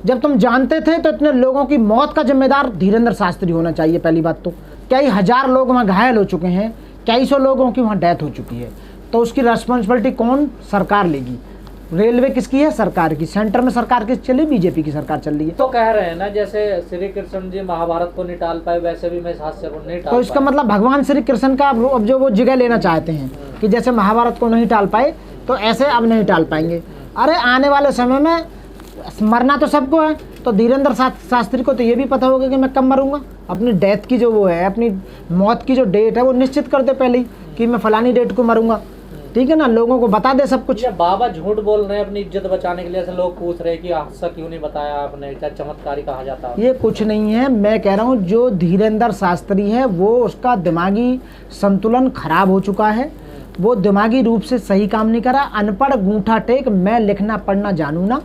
जब तुम जानते थे तो इतने लोगों की मौत का जिम्मेदार धीरेंद्र शास्त्री होना चाहिए। पहली बात तो कई हजार लोग वहाँ घायल हो चुके हैं, कई सौ लोगों की वहाँ डेथ हो चुकी है, तो उसकी रिस्पॉन्सिबिलिटी कौन? सरकार लेगी। रेलवे किसकी है? सरकार की। सेंटर में सरकार किस चली? बीजेपी की सरकार चल रही है। तो कह रहे हैं ना, जैसे श्री कृष्ण जी महाभारत को नहीं टाल पाए, वैसे भी मैं इस हादसे को नहीं टाल तो इसका मतलब भगवान श्री कृष्ण का अब जो वो जगह लेना चाहते हैं कि जैसे महाभारत को नहीं टाल पाए तो ऐसे अब नहीं टाल पाएंगे। अरे आने वाले समय में मरना तो सबको है, तो धीरेंद्र शास्त्री को तो ये भी पता होगा कि मैं कब मरूंगा। अपनी डेथ की जो वो है, अपनी मौत की जो डेट है वो निश्चित कर दे पहले ही कि मैं फलानी डेट को मरूंगा, ठीक है ना। लोगों को बता दे सब कुछ। बाबा झूठ बोल रहे हैं अपनी इज्जत बचाने के लिए, ऐसे लोग पूछ रहे हैं कि हादसा क्यों नहीं बताया आपने, क्या चमत्कारी कहा जाता है? ये कुछ नहीं है, मैं कह रहा हूँ जो धीरेंद्र शास्त्री है वो उसका दिमागी संतुलन खराब हो चुका है, वो दिमागी रूप से सही काम नहीं करा। अनपढ़ गूंठा टेक, मैं लिखना पढ़ना जानू ना,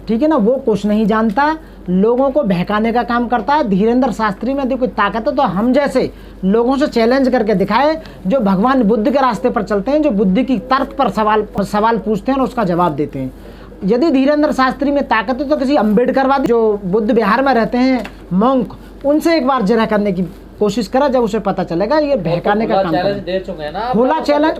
ठीक है ना, वो कुछ नहीं जानता, लोगों को बहकाने का काम करता है। धीरेंद्र शास्त्री में कोई ताकत है तो हम जैसे लोगों से चैलेंज करके दिखाए, जो भगवान बुद्ध के रास्ते पर चलते हैं, जो बुद्धि की तर्क पर सवाल पूछते हैं और उसका जवाब देते हैं। यदि धीरेंद्र शास्त्री में ताकत है तो किसी अम्बेडकरवादी जो बुद्ध विहार में रहते हैं मॉन्क, उनसे एक बार जरा करने की कोशिश करा, जब उसे पता चलेगा ये बहकाने का काम दे चुके हैं ना।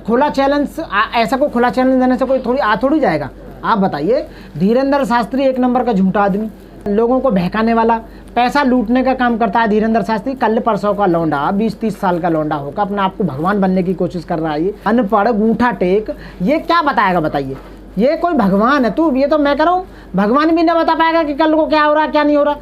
खुला चैलेंज ऐसा को खुला चैलेंज देने से कोई थोड़ी जाएगा। आप बताइए, धीरेंद्र शास्त्री एक नंबर का झूठा आदमी, लोगों को बहकाने वाला, पैसा लूटने का काम करता है धीरेंद्र शास्त्री। कल परसों का लौंडा, 20-30 साल का लौंडा होकर अपने आप को भगवान बनने की कोशिश कर रहा है। ये अनपढ़ गूंठा टेक, ये क्या बताएगा? बताइए, ये कोई भगवान है? तू ये तो मैं कह रहा हूँ, भगवान भी नहीं बता पाएगा कि कल को क्या हो रहा है क्या नहीं हो रहा।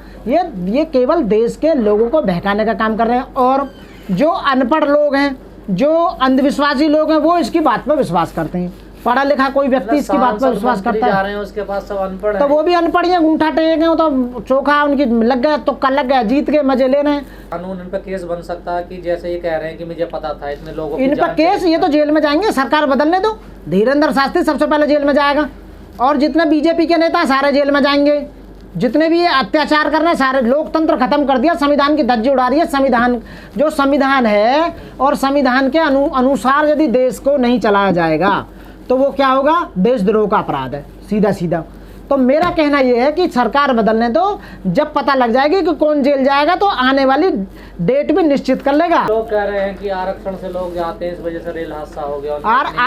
ये केवल देश के लोगों को बहकाने का काम कर रहे हैं। और जो अनपढ़ लोग हैं, जो अंधविश्वासी लोग हैं, वो इसकी बात पर विश्वास करते हैं। पढ़ा लिखा कोई व्यक्ति इसकी बात पर विश्वास करता है, जा रहे हैं उसके पास सब अनपढ़ तो वो भी अनपढ़ हैं, गूंठा टेक हैं, तो चोखा उनकी लग गया, तुक्का लग गया, जीत के मजे ले रहे हैं। कानून इन पे केस बन सकता है कि जैसे ये कह रहे हैं कि मुझे पता था, इतने लोगों इन पर केस, ये तो जेल में जाएंगे, सरकार बदलने दो, धीरेंद्र शास्त्री सबसे पहले जेल में जाएगा, और जितने बीजेपी के नेता सारे जेल में जाएंगे, जितने भी अत्याचार कर रहे हैं सारे। लोकतंत्र खत्म कर दिया, संविधान की धज्जी उड़ा रही है। संविधान जो संविधान है और संविधान के अनुसार यदि देश को नहीं चलाया जाएगा तो वो क्या होगा? देशद्रोह का अपराध है, सीधा सीधा। तो मेरा कहना यह है कि सरकार बदलने दो, जब पता लग जाएगी कि कौन जेल जाएगा तो आने वाली डेट भी निश्चित कर लेगा। लोग कह रहे हैं कि आरक्षण से लोग जाते हैं, इस वजह से रेल हादसा हो गया,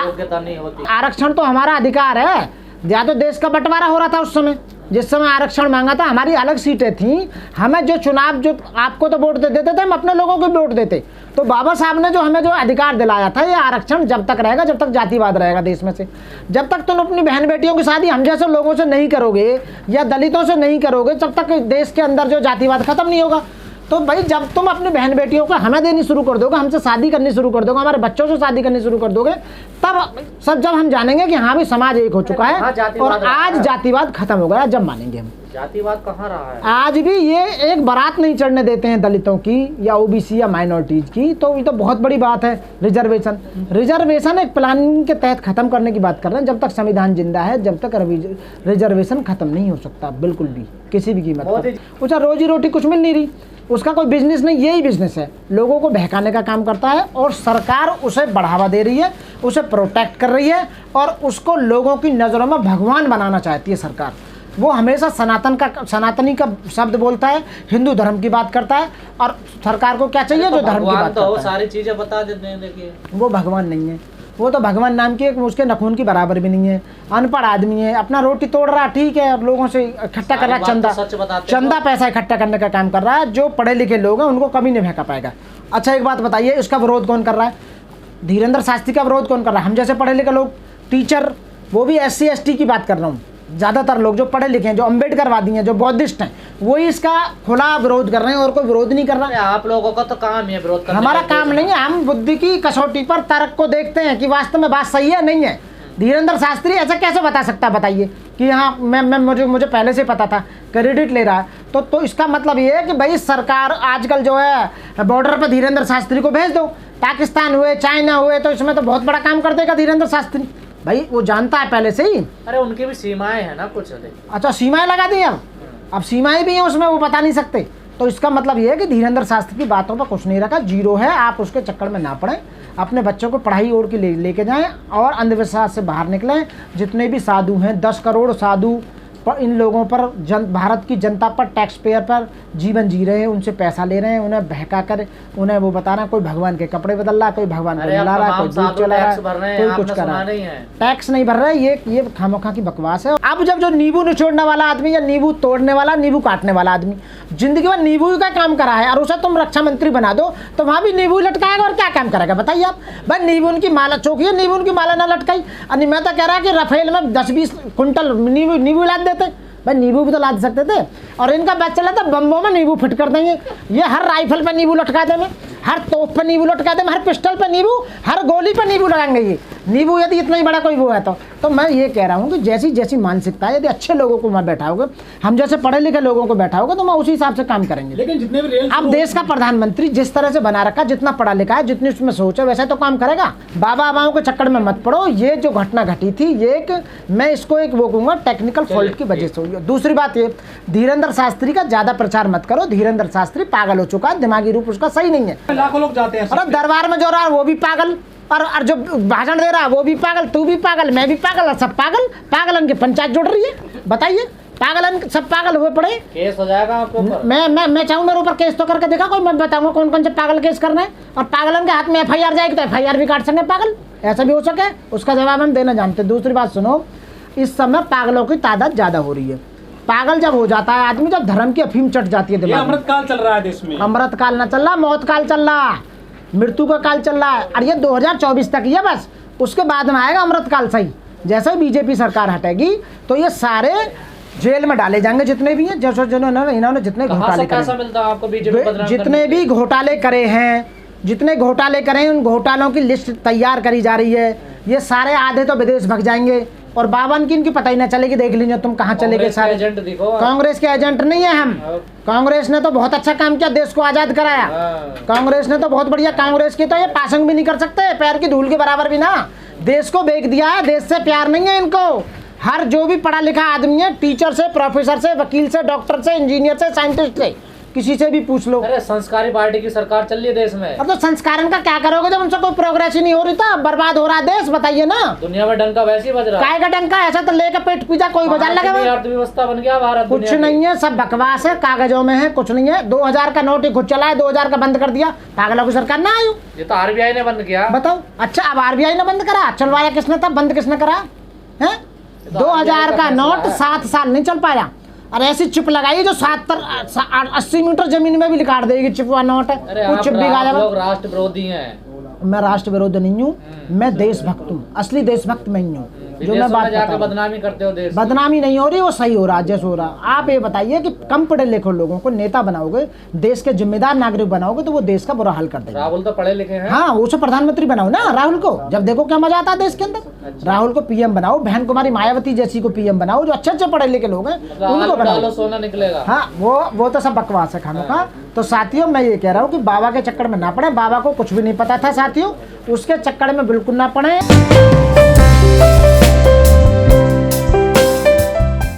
योग्यता नहीं होती। आरक्षण तो हमारा अधिकार है, या तो देश का बंटवारा हो रहा था उस समय, जिस समय आरक्षण मांगा था, हमारी अलग सीटें थी, हमें जो चुनाव, जो आपको तो वोट दे देते थे, हम अपने लोगों को भी वोट देते। तो बाबा साहब ने जो हमें जो अधिकार दिलाया था, ये आरक्षण जब तक रहेगा, जब तक जातिवाद रहेगा देश में से, जब तक तुम अपनी बहन बेटियों की शादी हम जैसे लोगों से नहीं करोगे या दलितों से नहीं करोगे, तब तक देश के अंदर जो जातिवाद खत्म नहीं होगा। तो भाई जब तुम अपनी बहन बेटियों को हमें देनी शुरू कर दोगे, हमसे शादी करनी शुरू कर दोगे, हमारे बच्चों से शादी करनी शुरू कर दोगे, तब सब जब हम जानेंगे कि हाँ भी समाज एक हो चुका है और आज जातिवाद खत्म हो गया, जब मानेंगे हम। जातिवाद कहाँ रहा है? आज भी ये एक बारात नहीं चढ़ने देते हैं दलितों की या ओबीसी या माइनॉरिटीज की, तो ये तो बहुत बड़ी बात है। रिजर्वेशन एक प्लानिंग के तहत खत्म करने की बात कर रहे हैं। जब तक संविधान जिंदा है, जब तक रिजर्वेशन खत्म नहीं हो सकता, बिल्कुल भी, किसी भी कीमत पर। उसका रोजी रोटी कुछ मिल नहीं रही, उसका कोई बिजनेस नहीं, यही बिजनेस है, लोगों को बहकाने का काम करता है, और सरकार उसे बढ़ावा दे रही है, उसे प्रोटेक्ट कर रही है, और उसको लोगों की नज़रों में भगवान बनाना चाहती है सरकार। वो हमेशा सनातनी का शब्द बोलता है, हिंदू धर्म की बात करता है, और सरकार को क्या चाहिए? जो धर्म की बात करता है। सारी चीजें बता देते हैं, देखिए वो भगवान नहीं है, वो तो भगवान नाम की, उसके नखून की बराबर भी नहीं है। अनपढ़ आदमी है, अपना रोटी तोड़ रहा, ठीक है, लोगों से इकट्ठा कर रहा, चंदा पैसा इकट्ठा करने का काम कर रहा है। जो पढ़े लिखे लोग हैं उनको कभी नहीं बहका पाएगा। अच्छा एक बात बताइए, इसका विरोध कौन कर रहा है? धीरेंद्र शास्त्री का विरोध कौन कर रहा है? हम जैसे पढ़े लिखे लोग, टीचर, वो भी SC ST की बात कर रहा हूँ, ज़्यादातर लोग जो पढ़े लिखे हैं, जो अम्बेडकरवादी हैं, जो बौद्धिस्ट हैं, वही इसका खुला विरोध कर रहे हैं, और कोई विरोध नहीं कर रहा है। आप लोगों का तो काम है विरोध करना, हमारा काम नहीं है। हम बुद्धि की कसौटी पर तर्क को देखते हैं कि वास्तव में बात सही है नहीं है। धीरेंद्र शास्त्री ऐसा कैसे बता सकता है? बताइए कि हाँ मैं मुझे पहले से पता था, क्रेडिट ले रहा है। तो इसका मतलब ये है कि भाई सरकार आजकल जो है बॉर्डर पर धीरेंद्र शास्त्री को भेज दो, पाकिस्तान हुए, चाइना हुए, तो इसमें तो बहुत बड़ा काम कर देगा धीरेंद्र शास्त्री। भाई वो जानता है पहले से ही। अरे उनकी भी सीमाएं हैं ना कुछ। अच्छा सीमाएं लगा दी अब सीमाएं भी हैं उसमें, वो बता नहीं सकते। तो इसका मतलब ये है कि धीरेंद्र शास्त्री की बातों पर कुछ नहीं रखा, जीरो है। आप उसके चक्कर में ना पड़ें, अपने बच्चों को पढ़ाई ओर की लेके जाएं और अंधविश्वास से बाहर निकलें। जितने भी साधु हैं, 10 करोड़ साधु इन लोगों पर भारत की जनता पर, टैक्स पेयर पर जीवन जी रहे हैं, उनसे पैसा ले रहे हैं, उन्हें बहका कर उन्हें वो बता रहा है, कोई भगवान के कपड़े बदल रहा है, कोई भगवान को मिला रहा है, कोई दूध चला रहा है, कोई कुछ कर रहा है। टैक्स नहीं भर रहा है, ये खामोखा की बकवास है। अब जब जो नींबू निचोड़ने वाला आदमी या नींबू तोड़ने वाला, नींबू काटने वाला आदमी जिंदगी में नींबू का काम करा है और उसे तुम रक्षा मंत्री बना दो तो वहां भी नींबू लटकाएगा और क्या काम करेगा बताइए आप। भाई नींबू की माला चौकी है, नींबू की माला ना लटकाई। और मैं तो कह रहा है कि रफेल में 10-20 कुंटल नींबू लाद देते। भाई नींबू भी तो लाद सकते थे। और इनका बैच चला था बम्बों में नींबू फिट कर देंगे। ये हर राइफल पे नींबू लटका देंगे, हर तोप पे नींबू लटका देंगे, हर पिस्टल पे नींबू, हर गोली पे नींबू लगाएंगे। ये नींबू यदि इतना ही बड़ा कोई वो है तो मैं ये कह रहा हूँ कि जैसी जैसी मानसिकता है, यदि अच्छे लोगों को वहाँ बैठाओगे, हम जैसे पढ़े लिखे लोगों को बैठाओगे तो मैं उसी हिसाब से काम करेंगे। लेकिन जितने भी अब देश का प्रधानमंत्री जिस तरह से बना रखा, जितना पढ़ा लिखा है, जितनी उसमें सोच है, वैसे तो काम करेगा। बाबा बाबाओं के चक्कर में मत पड़ो। ये जो घटना घटी थी ये मैं इसको एक वो कहूँगा टेक्निकल फॉल्ट की वजह से हुई है। दूसरी बात ये, धीरेन्द्र शास्त्री का ज्यादा प्रचार मत करो। धीरेन्द्र शास्त्री पागल हो चुका है, दिमागी रूप उसका सही नहीं है। लाखों लोग जाते हैं। और दरबार में जो रहा वो भी पागल, और जो भाषण दे रहा वो भी पागल, तू भी पागल, मैं भी पागल, और सब पागल। पागलन की पंचायत जुड़ रही है। बताइए, पागलन सब पागल हुए पड़े। केस हो जाएगा आपके ऊपर। मैं चाहूँ मेरे ऊपर केस तो करके देखा कोई, मैं बताऊंगा कौन कौन से पागल केस करना है। और पागलन के हाथ में FIR जाएगी तो FIR भी काट सके पागल, ऐसा भी हो सके। उसका जवाब हम देना जानते। दूसरी बात सुनो, इस समय पागलों की तादाद ज्यादा हो रही है। पागल जब हो जाता है आदमी, जब धर्म की अफीम चढ़ जाती है दिमाग में। अमृत काल चल रहा है देश में। अमृत काल ना चल रहा, मौत काल चल रहा, मृत्यु का काल चल रहा है। और ये 2024 तक ही है बस, उसके बाद में आएगा अमृत काल। सही, जैसे ही बीजेपी सरकार हटेगी तो ये सारे जेल में डाले जाएंगे जितने भी हैं, जैसे इन्होंने जितने घोटाले करे, जितने भी घोटाले करे हैं, जितने घोटाले करे हैं, उन घोटालों की लिस्ट तैयार करी जा रही है। ये सारे आधे तो विदेश भाग जाएंगे और बावन की इनकी पता ही ना चलेगी। देख लीजिए तुम कहाँ चले गए सारे। कांग्रेस के एजेंट नहीं है हम। कांग्रेस ने तो बहुत अच्छा काम किया, देश को आजाद कराया। कांग्रेस ने तो बहुत बढ़िया, कांग्रेस की तो ये पासंग भी नहीं कर सकते, पैर की धूल के बराबर भी ना। देश को बेच दिया है, देश से प्यार नहीं है इनको। हर जो भी पढ़ा लिखा आदमी है, टीचर से, प्रोफेसर से, वकील से, डॉक्टर से, इंजीनियर से, साइंटिस्ट से, किसी से भी पूछ लो। अरे संस्कारी पार्टी की सरकार चल रही है देश में। अब तो संस्करण का क्या करोगे जब उनसे कोई प्रोग्रेस ही नहीं हो रही, था बर्बाद हो रहा है देश। बताइए ना, दुनिया में डंका वैसे ही बज रहा है। काय का डंका? ऐसा तो लेकर पेट पूजा कोई बजा लगा। अर्थव्यवस्था बन गया भारत। कुछ नहीं है, सब बकवास है, कागजों में है, कुछ नहीं है। 2000 का नोट ही खुद चला है, 2000 का बंद कर दिया। पागलों की सरकार ना आयु। ये तो RBI ने बंद किया। बताओ। अच्छा, अब RBI ने बंद करा? चलवाया किसने था, बंद किसने करा है? 2000 का नोट 7 साल नहीं चल पाया। और ऐसी चिप लगाई जो 70-80 मीटर जमीन में भी निकाल देगी चिप वा नोट है। कुछ चिप भी लोग राष्ट्र विरोधी हैं। मैं राष्ट्र विरोधी नहीं हूँ, मैं देशभक्त हूँ, असली देशभक्त मैं ही हूँ। जो मैं बात जाके बदनामी करते हो देश, बदनामी नहीं हो रही, वो सही हो रहा है जैसे हो रहा। आप ये बताइए कि कम पढ़े लिखे लोगों को नेता बनाओगे, देश के जिम्मेदार नागरिक बनाओगे तो वो देश का बुरा हाल कर देगा। राहुल तो पढ़े लिखे हैं। हाँ, उसे प्रधानमंत्री बनाओ ना राहुल को, जब देखो क्या मजा आता है देश के अंदर। अच्छा। राहुल को PM बनाओ, बहन कुमारी मायावती जैसी को PM बनाओ, जो अच्छे अच्छे पढ़े लिखे लोग हैं उनको बनाओ। सोना निकलेगा। हाँ, वो तो सब बकवास है खानों का। तो साथियों, मैं ये कह रहा हूँ कि बाबा के चक्कर में ना पड़े। बाबा को कुछ भी नहीं पता था साथियों, उसके चक्कर में बिल्कुल ना पड़े।